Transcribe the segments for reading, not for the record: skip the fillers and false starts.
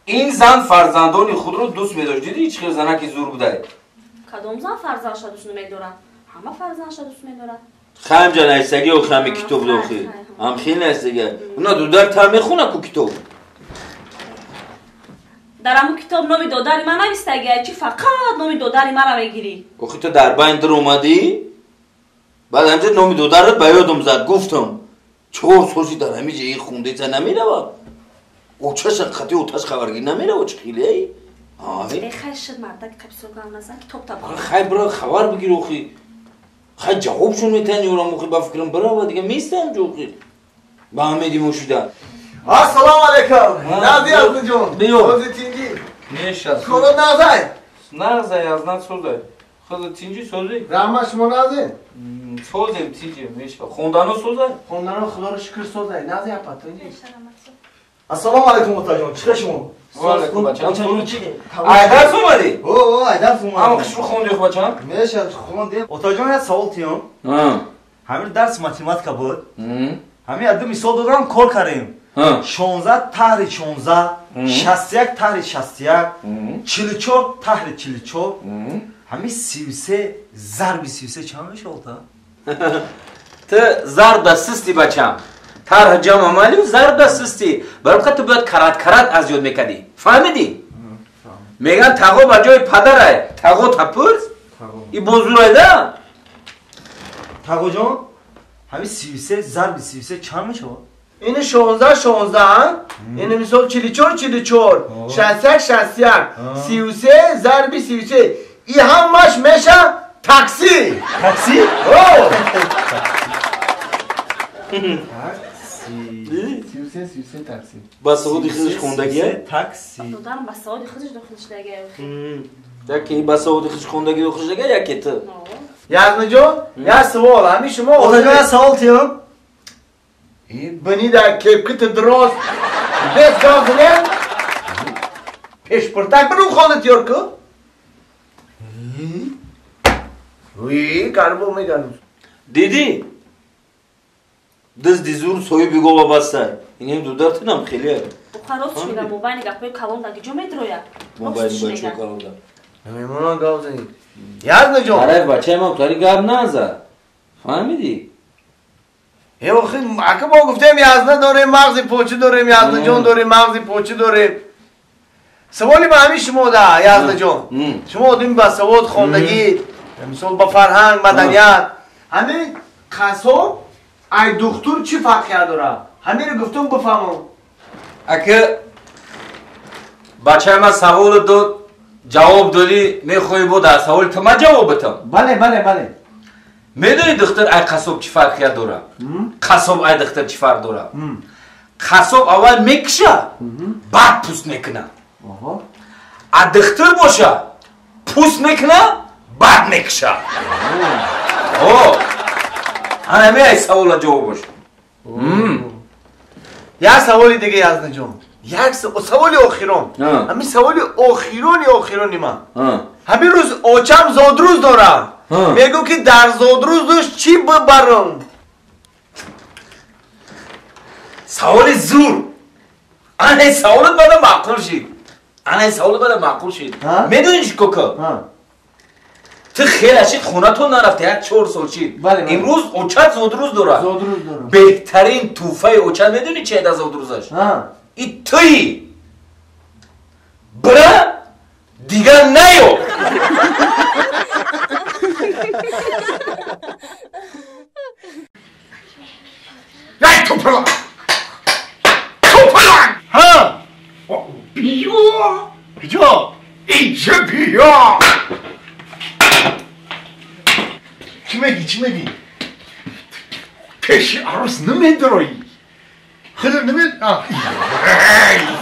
این زن فرزندان خود رو دوست می‌داشت. دیدی هیچ خیر زنکی زور بوده. کدام زن فرزندش دوست نمی‌دارد؟ همه فرزندش دوست می‌دارد. خم جان ایستگی و خمی کتاب دوخی. هم خیلی ایستگی. اونا دودر تا میخونه کو کتاب. در همون کتاب نام دودری من نوشته چی فقط نام دودری من را میگیری؟ آخه تو در بین در اومدی؟ بعد همچه نام دودر رو به یادم زد گفتم 4 سالشی در همین جایی خونده تا نمیره با اوچش خطی اوتش خبرگی نمیره اوچ خیلی ای؟ خیلی شد مرده که قبصه کنم نزن کتاب تا بگیر خیلی برای خبر بگیر اخی خیلی جوابشون میتنی اورا مخی بفکرم برای و دیگه میستم جو اخی با همه دیمو شدن السلام علیکم نازی از جون خوزی تینجی نیشت کلو نازای نازای از نه سوزای خود تینجی سوزی رحمه شما نازی سوزیم تینجی میشه خوندانو سوزای خوندانو خدا رو شکر سوزای نازی اپا تینجی السلام علیکم اوتا جون چیکار شما وعلیکم بچه‌ام چون چی درس اومدی اوه درس اومد اما کشو خوندی خب بچه‌ام میشه خوندی اوتا جون یه سوال تیام همین درس ماتماتیکا بود همین ادو مثال دادم کار کردیم 16 تحری 16 61 تحری 61 44 تحری 44 همین 33 ضرب 33 چند میشه اوتا تو ضرب دستستی بچه‌ام طرح جمع مالی و ضرب دستستی برای تو باید کرات از یاد میکردی فهمیدی میگن تقو با جای پدره تقو تپرز این بزرگه ده تقو جان همین 33 ضرب 33 چند میشه این 16 16 این مثال 44 44 61 61 33 ضرب 33 این همش میشه تاکسی تاکسی اوه 33 تاکسی با سعودی خودش خوندگیه تاکسی دودرم با سعودی خودش داخلش دیگه یکی با سعودی خودش خوندگی داخلش دیگه یکی تو یزمه جون یه سوال همین شما اوتا جون یه سوال تیم بنی در کپکت دراز بس گازنه پیش پرتک برو خانه تیار که وی کاربو میگن دیدی دست دیزور سوی بیگو با بسته این هم دودر تنم خیلی هست خراس میرم موبایل گپای کلام دادی جو میدرویا موبایل بچه کلام داد میمونان گازنی یزمه جون برای بچه ما تاری گاب نزد فهمیدی ای وقتی اگه ما گفتیم یزنه داره مغزی پوچی داره یزنه جون داره مغزی پوچی داره سوالی به همین شما ده یزنه جون شما دیم با سواد خوندگی مثلا با فرهنگ مدنیت همین قصاب ای دکتر چی فرقی داره همین رو گفتم بفهمم اگه بچه ما سوال داد جواب دادی میخوای بود از سوال تو ما جواب بتم بله بله بله میدونی دختر ای قصاب چی فرقی داره قصاب ای دختر چی فرق داره قصاب اول میکشه بعد پوست میکنه ای دختر باشه پوست میکنه بعد میکشه همه ای سوال جواب باشه یه سوالی دیگه یزنه جون یک سوال آخرون همین سوال آخرونی من همین روز اوچم زادروز دارم میگو که در زادروز داشت چی ببرم سوال زور آنه سوالت باید معقول شید میدونی چی کوکا تو خیلی شید خونه تو نرفتی 4 سال شید امروز اوچت زادروز داره بهترین توفه اوچت میدونی چیه در زادروزش ای تویی برا دیگر نیو یای توپلان ها بیا کجا اینجا بیا چی میگی پیش عروس نمیدروی خیلی نمید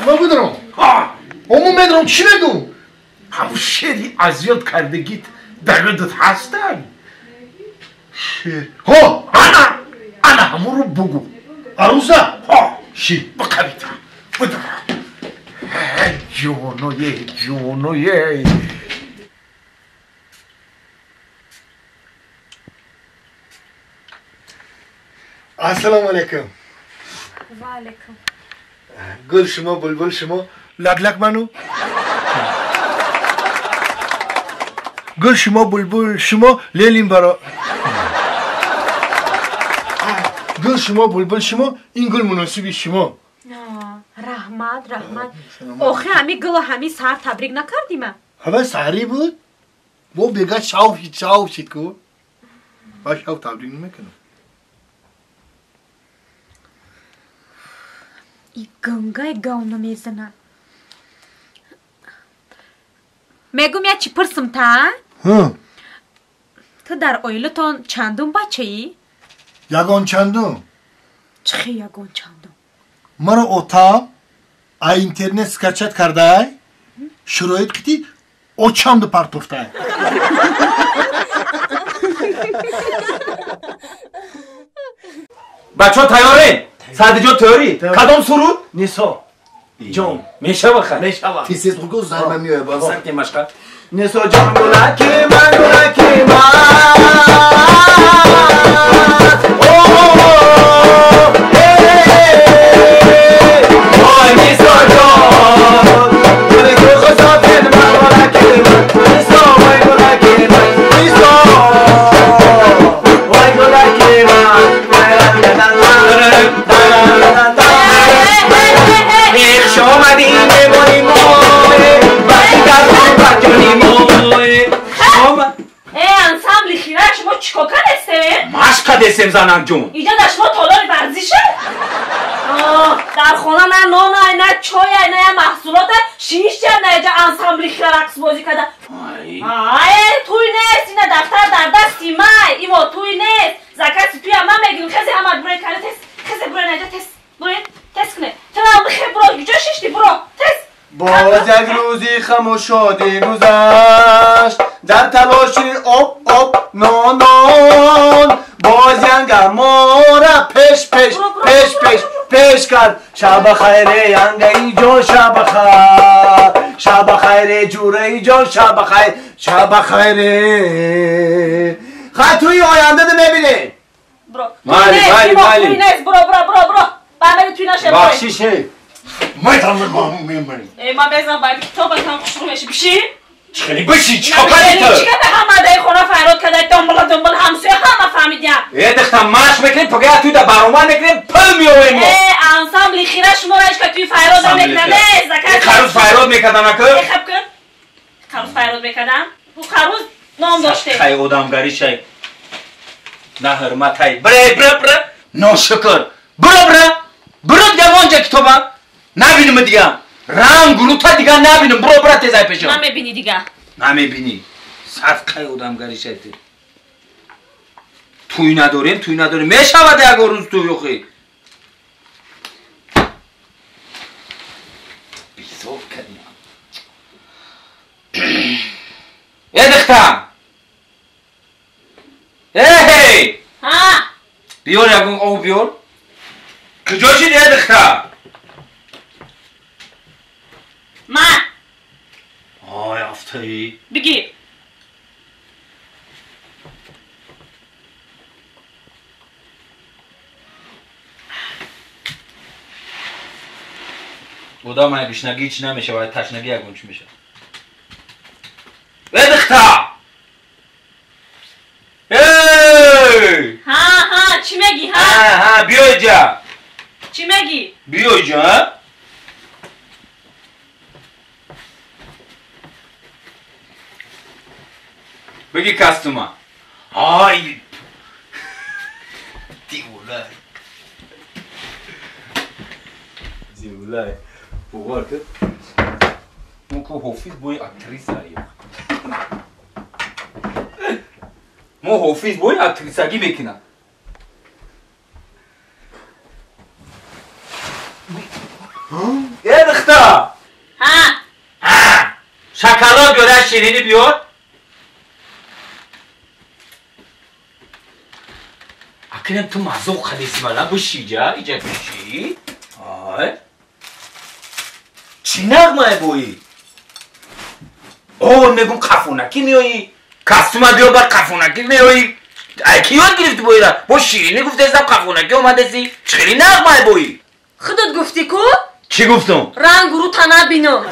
ما بدرم اما میدرم چی نگو همون شیری اذیت کردگیت در یادت هستن شیر ها انا همون رو بگو عروسه ها شیر بقویتا بدرم جونویه السلام علیکم و علیکم گل شما بلبل شما لک لک منو گل شما بلبل شما لیلیم برا گل شما بلبل شما این گل مناسبی شما رحمت آخه همی گل و همی سهر تبریک نکردیم همه سهری بود با بگه شاو شید کن با شاو تبریک نمیکنم ای گنگای گاونو میزنه میگم یا چی پرسم تا؟ تو در اویلتون چندم بچه ای؟ یگان چندم چخی یگان چندم؟ مرا اوتا اینترنت سکچت کرده شروعیت کتی او چند پرتوفته بچه ها تیارین؟ سعدی جان تیاری؟ کدام سرود؟ نیسا جان میشه بخیر میشه بخیر تیسیز بگو زنم میوه باز سنگ مشقه نیسا جان گلکی من دستم زنم جون اینجا در شما تالار ورزیشه؟ در خونه نه نان نه چای نه محصولات شیش نه اینجا انسامبلی خیلی رقص بازی کرده توی نیست اینه دفتر در دستی مای ایوا توی نیست زکاتی توی هم میگیم خیلی همه برای کنه تست خیلی برای اینجا تست برای تست کنه تو هم بخیر برو اینجا ششتی برو تست باز یک روزی خم و شادی گذشت در تلاشی op نان باز ینگه ما را پیش کرد شب خیره ینگه ای جان شب خیره جوره ای جان شب خیره خواهد توی آینده ده میبینی برو توی نیست برو برمید توی نشه بخشیشه مایتان میمونی من بزنم باید تو بکنم شروع میشه بشی؟ چخیلی بشی چی کاری تو؟ چی که به همه ده خونه فراد کده دنبال همسوی همه فهمیدیم دختم ماش میکنیم پگه توی ده برامن میکنیم پل میویم انسامبلی خیره شما رایش که توی فراد هم میکنه خروز فراد میکردم اکر؟ خب کن خروز فراد میکردم خروز نام داشته خیلی آدمگری شای نه حرمت های بره ناشکر برو دیگه وانجا کتابم نبینیم دیگه رنگ گروتا دیگه نبینیم برو تیزای پیشم نمیبینی دیگه نمیبینی صفقه آدمگری شای توی نداریم میشود یک روز توی یخی بیزار کردیم یه دختم هی بیار یکون آو بیار کجا شید یه دختم من آی افتایی بگیر بودا من گشنگی چی نمیشه باید تشنگی یکون چی میشه یه دختم هی چی میگی بیا اینجا چی میگی بیا اینجا بگی کستوما آی دیولای بوار کرد اون که حافظ بوی اکتریس هایی ما حافظ بوی اکتریسگی بکنم یه دختا شکلات بیاره شیرینی بیار اکنم تو مزوق خلیسی مالا بشی جا ایجا بشی آی چی نغمه بویی اوه میگم قفونکی میایی کستومه بیا بر قفونکی میایی ایکی یاد گرفتی بویی را با شیرینی گفته ازم قفونکی اومده سی چخیلی نغمه بویی خودت گفتی کو؟ چی گفتم؟ رنگ رو تا نبینم